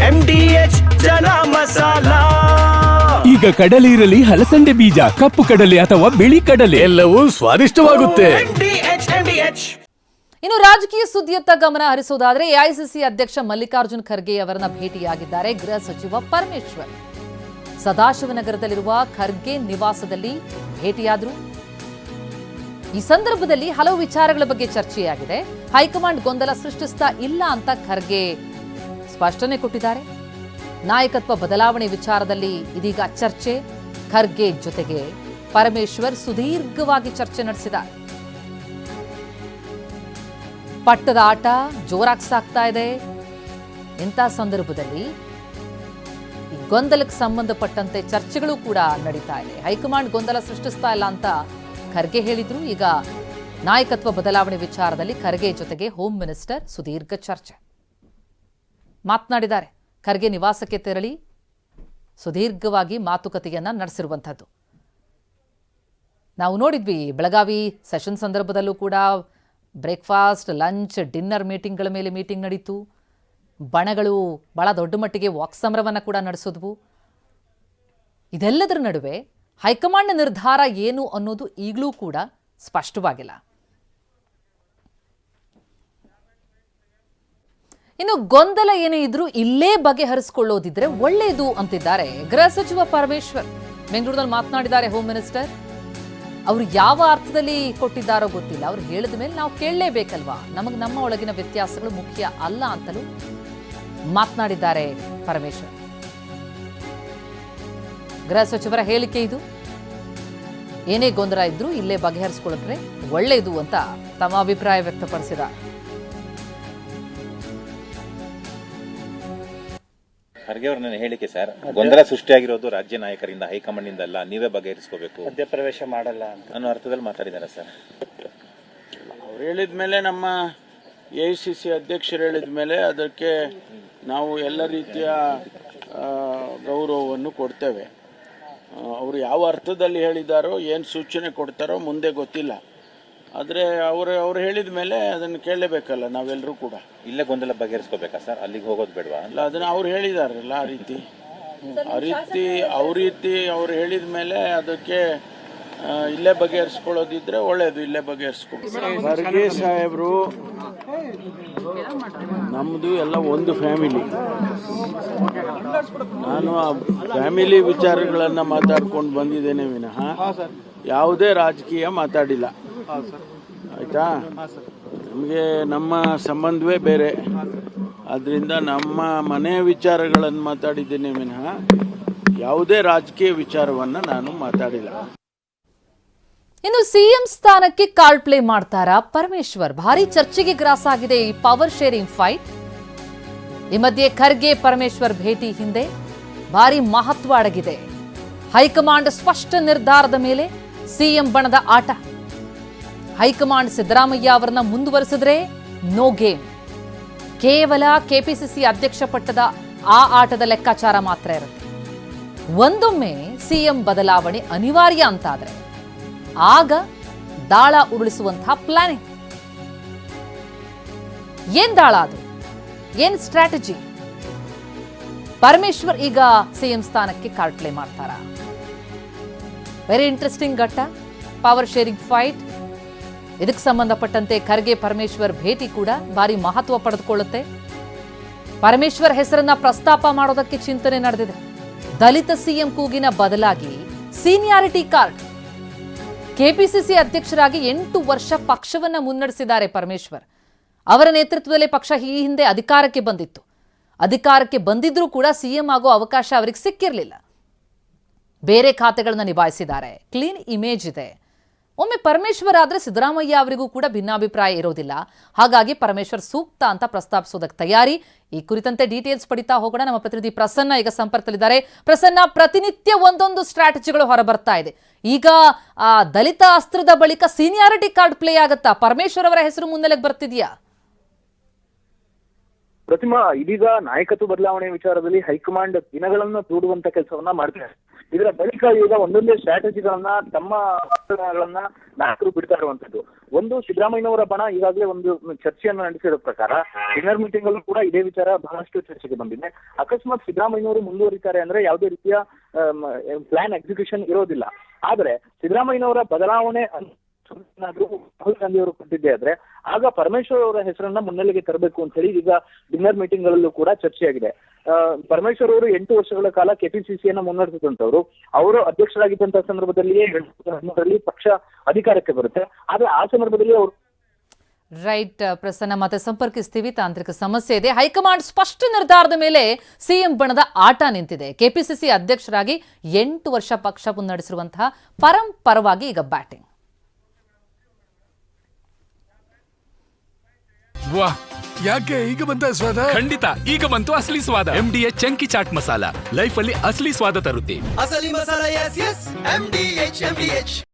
MDH chana masala. ಈಗ ಕಡಲೆ ಇರಲಿ, ಹಲಸಂಡೆ ಬೀಜ, ಕಪ್ಪು ಕಡಲೆ ಅಥವಾ ಬಿಳಿ ಕಡಲೆ, ಎಲ್ಲವೂ ಸ್ವಾದಿಷ್ಟವಾಗುತ್ತೆ. ಇನ್ನು ರಾಜಕೀಯ ಸುದ್ದಿಯತ್ತ ಗಮನ ಹರಿಸುವುದಾದರೆ ಎಐಸಿಸಿ ಅಧ್ಯಕ್ಷ ಮಲ್ಲಿಕಾರ್ಜುನ್ ಖರ್ಗೆ ಅವರನ್ನ ಭೇಟಿಯಾಗಿದ್ದಾರೆ ಗೃಹ ಸಚಿವ ಪರಮೇಶ್ವರ್. ಸದಾಶಿವನಗರದಲ್ಲಿರುವ ಖರ್ಗೆ ನಿವಾಸದಲ್ಲಿ ಭೇಟಿಯಾದರು. ಈ ಸಂದರ್ಭದಲ್ಲಿ ಹಲವು ವಿಚಾರಗಳ ಬಗ್ಗೆ ಚರ್ಚೆಯಾಗಿದೆ. ಹೈಕಮಾಂಡ್ ಗೊಂದಲ ಸೃಷ್ಟಿಸ್ತಾ ಇಲ್ಲ ಅಂತ ಖರ್ಗೆ ಸ್ಪಷ್ಟನೆ ಕೊಟ್ಟಿದ್ದಾರೆ. ನಾಯಕತ್ವ ಬದಲಾವಣೆ ವಿಚಾರದಲ್ಲಿ ಇದೀಗ ಚರ್ಚೆ. ಖರ್ಗೆ ಜೊತೆಗೆ ಪರಮೇಶ್ವರ್ ಸುದೀರ್ಘವಾಗಿ ಚರ್ಚೆ ನಡೆಸಿದ್ದಾರೆ. ಪಟ್ಟದ ಆಟ ಜೋರಾಗಿ ಸಾಗ್ತಾ ಇದೆ. ಇಂಥ ಸಂದರ್ಭದಲ್ಲಿ ಈ ಗೊಂದಲಕ್ಕೆ ಸಂಬಂಧಪಟ್ಟಂತೆ ಚರ್ಚೆಗಳು ಕೂಡ ನಡೀತಾ ಇದೆ. ಹೈಕಮಾಂಡ್ ಗೊಂದಲ ಸೃಷ್ಟಿಸ್ತಾ ಇಲ್ಲ ಅಂತ ಖರ್ಗೆ ಹೇಳಿದ್ರು. ಈಗ ನಾಯಕತ್ವ ಬದಲಾವಣೆ ವಿಚಾರದಲ್ಲಿ ಖರ್ಗೆ ಜೊತೆಗೆ ಹೋಮ್ ಮಿನಿಸ್ಟರ್ ಸುದೀರ್ಘ ಚರ್ಚೆ ಮಾತನಾಡಿದ್ದಾರೆ. ಖರ್ಗೆ ನಿವಾಸಕ್ಕೆ ತೆರಳಿ ಸುದೀರ್ಘವಾಗಿ ಮಾತುಕತೆಯನ್ನ ನಡೆಸಿರುವಂಥದ್ದು ನಾವು ನೋಡಿದ್ವಿ. ಬೆಳಗಾವಿ ಸೆಷನ್ ಸಂದರ್ಭದಲ್ಲೂ ಕೂಡ ಬ್ರೇಕ್ಫಾಸ್ಟ್, ಲಂಚ್, ಡಿನ್ನರ್ ಮೀಟಿಂಗ್ಗಳ ಮೇಲೆ ಮೀಟಿಂಗ್ ನಡೀತು. ಬಣಗಳು ಬಹಳ ದೊಡ್ಡ ಮಟ್ಟಿಗೆ ವಾಕ್ ಸಮರವನ್ನು ಕೂಡ ನಡೆಸಿದ್ವು. ಇದೆಲ್ಲದರ ನಡುವೆ ಹೈಕಮಾಂಡ್ ನಿರ್ಧಾರ ಏನು ಅನ್ನೋದು ಈಗಲೂ ಕೂಡ ಸ್ಪಷ್ಟವಾಗಿಲ್ಲ. ಇನ್ನು ಗೊಂದಲ ಏನೇ ಇದ್ರೂ ಇಲ್ಲೇ ಬಗೆಹರಿಸಿಕೊಳ್ಳೋದಿದ್ರೆ ಒಳ್ಳೆಯದು ಅಂತಿದ್ದಾರೆ ಗೃಹ ಸಚಿವ ಪರಮೇಶ್ವರ್. ಬೆಂಗಳೂರಿನಲ್ಲಿ ಮಾತನಾಡಿದ್ದಾರೆ ಹೋಮ್ ಮಿನಿಸ್ಟರ್. ಅವರು ಯಾವ ಅರ್ಥದಲ್ಲಿ ಕೊಟ್ಟಿದ್ದಾರೋ ಗೊತ್ತಿಲ್ಲ. ಅವ್ರು ಹೇಳಿದ ಮೇಲೆ ನಾವು ಕೇಳಲೇಬೇಕಲ್ವಾ, ನಮಗೆ ನಮ್ಮ ಒಳಗಿನ ವ್ಯತ್ಯಾಸಗಳು ಮುಖ್ಯ ಅಲ್ಲ ಅಂತಲೂ ಮಾತನಾಡಿದ್ದಾರೆ ಪರಮೇಶ್ವರ್. ಗೃಹ ಸಚಿವರ ಹೇಳಿಕೆ ಇದು. ಏನೇ ಗೊಂದಲ ಇದ್ರೂ ಇಲ್ಲೇ ಬಗೆಹರಿಸಿಕೊಳ್ಳಿದ್ರೆ ಒಳ್ಳೆಯದು ಅಂತ ತಮ್ಮ ಅಭಿಪ್ರಾಯ ವ್ಯಕ್ತಪಡಿಸಿದ್ದಾರೆ. ಖರ್ಗೆ ಅವ್ರ ನನ್ನ ಹೇಳಿಕೆ ಸರ್, ಗೊಂದಲ ಸೃಷ್ಟಿಯಾಗಿರೋದು ರಾಜ್ಯ ನಾಯಕರಿಂದ, ಹೈಕಮಾಂಡ್ ಇಂದ ಅಲ್ಲ, ನೀವೇ ಬಗೆಹರಿಸ್ಕೋಬೇಕು, ಮಧ್ಯಪ್ರವೇಶ ಮಾಡಲ್ಲ ಅನ್ನೋ ಅರ್ಥದಲ್ಲಿ ಮಾತಾಡಿದ್ದಾರೆ ಸರ್. ಅವ್ರು ಹೇಳಿದ ಮೇಲೆ, ನಮ್ಮ AICC ಅಧ್ಯಕ್ಷರು ಹೇಳಿದ ಮೇಲೆ ಅದಕ್ಕೆ ನಾವು ಎಲ್ಲ ರೀತಿಯ ಗೌರವವನ್ನು ಕೊಡ್ತೇವೆ. ಅವರು ಯಾವ ಅರ್ಥದಲ್ಲಿ ಹೇಳಿದಾರೋ, ಏನು ಸೂಚನೆ ಕೊಡ್ತಾರೋ ಮುಂದೆ ಗೊತ್ತಿಲ್ಲ. ಆದರೆ ಅವರು ಹೇಳಿದ ಮೇಲೆ ಅದನ್ನು ಕೇಳಲೇಬೇಕಲ್ಲ ನಾವೆಲ್ಲರೂ ಕೂಡ. ಇಲ್ಲೇ ಗೊಂದಲ ಬಗೆಹರಿಸ್ಕೋಬೇಕಾ ಸರ್, ಅಲ್ಲಿಗೆ ಹೋಗೋದು ಬೇಡವಾ? ಅಲ್ಲ, ಅದನ್ನು ಅವ್ರು ಹೇಳಿದಾರಲ್ಲ, ಆ ರೀತಿ ಅವ್ರು ಹೇಳಿದ ಮೇಲೆ ಅದಕ್ಕೆ ಇಲ್ಲೇ ಬಗೆಹರಿಸ್ಕೊಳ್ಳೋದಿದ್ರೆ ಒಳ್ಳೇದು, ಇಲ್ಲೇ ಬಗೆಹರಿಸ್ಕೊಳ್ಳಿ. ಖರ್ಗೆ ಸಾಹೇಬರು ನಮ್ಮದು ಎಲ್ಲ ಒಂದು ಫ್ಯಾಮಿಲಿ. ನಾನು ಆ ಫ್ಯಾಮಿಲಿ ವಿಚಾರಗಳನ್ನು ಮಾತಾಡ್ಕೊಂಡು ಬಂದಿದ್ದೇನೆ ವಿನಃ ಯಾವುದೇ ರಾಜಕೀಯ ಮಾತಾಡಿಲ್ಲ. ಆಯ್ತಾ? ನಮಗೆ ನಮ್ಮ ಸಂಬಂಧವೇ ಬೇರೆ. ಆದ್ದರಿಂದ ನಮ್ಮ ಮನೆಯ ವಿಚಾರಗಳನ್ನು ಮಾತಾಡಿದ್ದೇನೆ ವಿನಃ ಯಾವುದೇ ರಾಜಕೀಯ ವಿಚಾರವನ್ನು ನಾನು ಮಾತಾಡಿಲ್ಲ. ಇನ್ನು ಸಿಎಂ ಸ್ಥಾನಕ್ಕೆ ಕಾರ್ಡ್ ಪ್ಲೇ ಮಾಡ್ತಾರಾ ಪರಮೇಶ್ವರ್? ಭಾರಿ ಚರ್ಚೆಗೆ ಗ್ರಾಸಾಗಿದೆ ಈ ಪವರ್ ಶೇರಿಂಗ್ ಫೈಟ್. ಈ ಮಧ್ಯೆ ಖರ್ಗೆ ಪರಮೇಶ್ವರ್ ಭೇಟಿ ಹಿಂದೆ ಭಾರಿ ಮಹತ್ವ ಅಡಗಿದೆ. ಹೈಕಮಾಂಡ್ ಸ್ಪಷ್ಟ ನಿರ್ಧಾರದ ಮೇಲೆ ಸಿಎಂ ಬಣದ ಆಟ. ಹೈಕಮಾಂಡ್ ಸಿದ್ದರಾಮಯ್ಯ ಅವರನ್ನ ಮುಂದುವರೆಸಿದ್ರೆ ನೋ ಗೇಮ್. ಕೇವಲ ಕೆಪಿಸಿಸಿ ಅಧ್ಯಕ್ಷ ಪಟ್ಟದ ಆ ಆಟದ ಲೆಕ್ಕಾಚಾರ ಮಾತ್ರ ಇರುತ್ತೆ. ಒಂದೊಮ್ಮೆ ಸಿಎಂ ಬದಲಾವಣೆ ಅನಿವಾರ್ಯ ಅಂತಾದ್ರೆ ಆಗ ದಾಳ ಉರುಳಿಸುವಂತಹ ಪ್ಲಾನಿಂಗ್. ಏನ್ ದಾಳ ಅದು? ಏನ್ ಸ್ಟ್ರಾಟಜಿ? ಪರಮೇಶ್ವರ್ ಈಗ ಸಿಎಂ ಸ್ಥಾನಕ್ಕೆ ಕಾರ್ಡ್ ಪ್ಲೇ ಮಾಡ್ತಾರ? ವೆರಿ ಇಂಟ್ರೆಸ್ಟಿಂಗ್ ಘಟ್ಟ, ಪವರ್ ಶೇರಿಂಗ್ ಫೈಟ್. ಇದಕ್ಕೆ ಸಂಬಂಧಪಟ್ಟಂತೆ ಖರ್ಗೆ ಪರಮೇಶ್ವರ್ ಭೇಟಿ ಕೂಡ ಭಾರಿ ಮಹತ್ವ ಪಡೆದುಕೊಳ್ಳುತ್ತೆ. ಪರಮೇಶ್ವರ್ ಹೆಸರನ್ನ ಪ್ರಸ್ತಾಪ ಮಾಡೋದಕ್ಕೆ ಚಿಂತನೆ ನಡೆದಿದೆ. ದಲಿತ ಸಿಎಂ ಕೂಗಿನ ಬದಲಾಗಿ ಸೀನಿಯಾರಿಟಿ ಕಾರ್ಡ್. ಕೆಪಿಸಿಸಿ ಅಧ್ಯಕ್ಷರಾಗಿ 8 ವರ್ಷ ಪಕ್ಷವನ್ನ ಮುನ್ನಡೆಸಿದ್ದಾರೆ ಪರಮೇಶ್ವರ್. ಅವರ ನೇತೃತ್ವದಲ್ಲಿ ಪಕ್ಷ ಈ ಹಿಂದೆ ಅಧಿಕಾರಕ್ಕೆ ಬಂದಿತ್ತು. ಅಧಿಕಾರಕ್ಕೆ ಬಂದಿದ್ರೂ ಕೂಡ ಸಿಎಂ ಆಗೋ ಅವಕಾಶ ಅವರಿಗೆ ಸಿಕ್ಕಿರಲಿಲ್ಲ. ಬೇರೆ ಖಾತೆಗಳನ್ನ ನಿಭಾಯಿಸಿದ್ದಾರೆ. ಕ್ಲೀನ್ ಇಮೇಜ್ ಇದೆ. ಒಮ್ಮೆ ಪರಮೇಶ್ವರ್ ಆದ್ರೆ ಸಿದ್ದರಾಮಯ್ಯ ಅವರಿಗೂ ಕೂಡ ಭಿನ್ನಾಭಿಪ್ರಾಯ ಇರೋದಿಲ್ಲ. ಹಾಗಾಗಿ ಪರಮೇಶ್ವರ್ ಸೂಕ್ತ ಅಂತ ಪ್ರಸ್ತಾಪಿಸೋದಕ್ಕೆ ತಯಾರಿ. ಈ ಕುರಿತಂತೆ ಡೀಟೇಲ್ಸ್ ಪಡಿತಾ ಹೋಗೋಣ. ನಮ್ಮ ಪ್ರತಿನಿಧಿ ಪ್ರಸನ್ನ ಈಗ ಸಂಪರ್ಕದಲ್ಲಿದ್ದಾರೆ. ಪ್ರಸನ್ನ, ಪ್ರತಿನಿತ್ಯ ಒಂದೊಂದು ಸ್ಟ್ರಾಟಜಿಗಳು ಹೊರಬರ್ತಾ ಇದೆ. ಈಗ ದಲಿತ ಅಸ್ತ್ರದ ಬಳಿಕ ಸೀನಿಯಾರಿಟಿ ಕಾರ್ಡ್ ಪ್ಲೇ ಆಗುತ್ತಾ? ಪರಮೇಶ್ವರ್ ಅವರ ಹೆಸರು ಮುನ್ನೆಲೆಗೆ ಬರ್ತಿದ್ಯಾ? ಪ್ರತಿಮಾ ಇದೀಗ ನಾಯಕತ್ವ ಬದಲಾವಣೆ ವಿಚಾರದಲ್ಲಿ ಹೈಕಮಾಂಡ್ ದಿನಗಳನ್ನ ದೂಡುವಂತ ಕೆಲಸವನ್ನ ಮಾಡ್ತಾರೆ. ಇದರ ಬಳಿಕ ಈಗ ಒಂದೊಂದೇ ಸ್ಟ್ರಾಟಜಿಗಳನ್ನ ತಮ್ಮ ನಾಯಕರು ಬಿಡ್ತಾ ಇರುವಂತದ್ದು. ಒಂದು, ಸಿದ್ದರಾಮಯ್ಯನವರ ಬಣ ಈಗಾಗಲೇ ಒಂದು ಚರ್ಚೆಯನ್ನು ನಡೆಸಿರೋ ಪ್ರಕಾರ ಡಿನ್ನರ್ ಮೀಟಿಂಗ್ ಅಲ್ಲೂ ಕೂಡ ಇದೇ ವಿಚಾರ ಬಹಳಷ್ಟು ಚರ್ಚೆಗೆ ಬಂದಿದೆ. ಅಕಸ್ಮಾತ್ ಸಿದ್ದರಾಮಯ್ಯನವರು ಮುಂದುವರಿತಾರೆ ಅಂದ್ರೆ ಯಾವುದೇ ರೀತಿಯ ಪ್ಲಾನ್ ಎಕ್ಸಿಕ್ಯೂಷನ್ ಇರೋದಿಲ್ಲ. ಆದ್ರೆ ಸಿದ್ದರಾಮಯ್ಯನವರ ಬದಲಾವಣೆ ರಾಹುಲ್ ಗಾಂಧಿ ಅವರು ಕೊಟ್ಟಿದ್ದೆ ಆದ್ರೆ ಆಗ ಪರಮೇಶ್ವರ್ ಅವರ ಹೆಸರನ್ನ ಮುನ್ನೆಲೆಗೆ ತರಬೇಕು ಅಂತ ಹೇಳಿ ಈಗ ಡಿನ್ನರ್ ಮೀಟಿಂಗ್ ಗಳಲ್ಲೂ ಕೂಡ ಚರ್ಚೆಯಾಗಿದೆ. ಪರಮೇಶ್ವರ್ ಅವರು 8 ವರ್ಷಗಳ ಕಾಲ ಕೆಪಿಸಿಸಿಯನ್ನ ಮುನ್ನಡೆಸಿದಂತವ್ರು. ಅವರು ಅಧ್ಯಕ್ಷರಾಗಿದ್ದಂತಹ ಸಂದರ್ಭದಲ್ಲಿಯೇ 2013 ಪಕ್ಷ ಅಧಿಕಾರಕ್ಕೆ ಬರುತ್ತೆ. ಆದ್ರೆ ಆ ಸಂದರ್ಭದಲ್ಲಿ ಅವರು ರೈಟ್ ಪ್ರಸನ್ನ, ಮತ್ತೆ ಸಂಪರ್ಕಿಸ್ತೀವಿ, ತಾಂತ್ರಿಕ ಸಮಸ್ಯೆ ಇದೆ. ಹೈಕಮಾಂಡ್ ಸ್ಪಷ್ಟ ನಿರ್ಧಾರದ ಮೇಲೆ ಸಿಎಂ ಬಣದ ಆಟ ನಿಂತಿದೆ. ಕೆಪಿಸಿಸಿ ಅಧ್ಯಕ್ಷರಾಗಿ 8 ವರ್ಷ ಪಕ್ಷ ಮುನ್ನಡೆಸಿರುವಂತಹ ಪರವಾಗಿ ಈಗ ಬ್ಯಾಟಿಂಗ್. ವಾಹ್, ಯಾಕೆ ಈಗ ಬಂತ ಸ್ವಾದ? ಖಂಡಿತ ಈಗ ಬಂತು ಅಸಲಿ ಸ್ವಾದ. MDH chunky chaat masala life ಅಲ್ಲಿ ಅಸಲಿ ಸ್ವಾದ ತರುತ್ತೆ. ಅಸಲಿ ಮಸಾಲ, ಎಸ್ ಎಸ್ MDH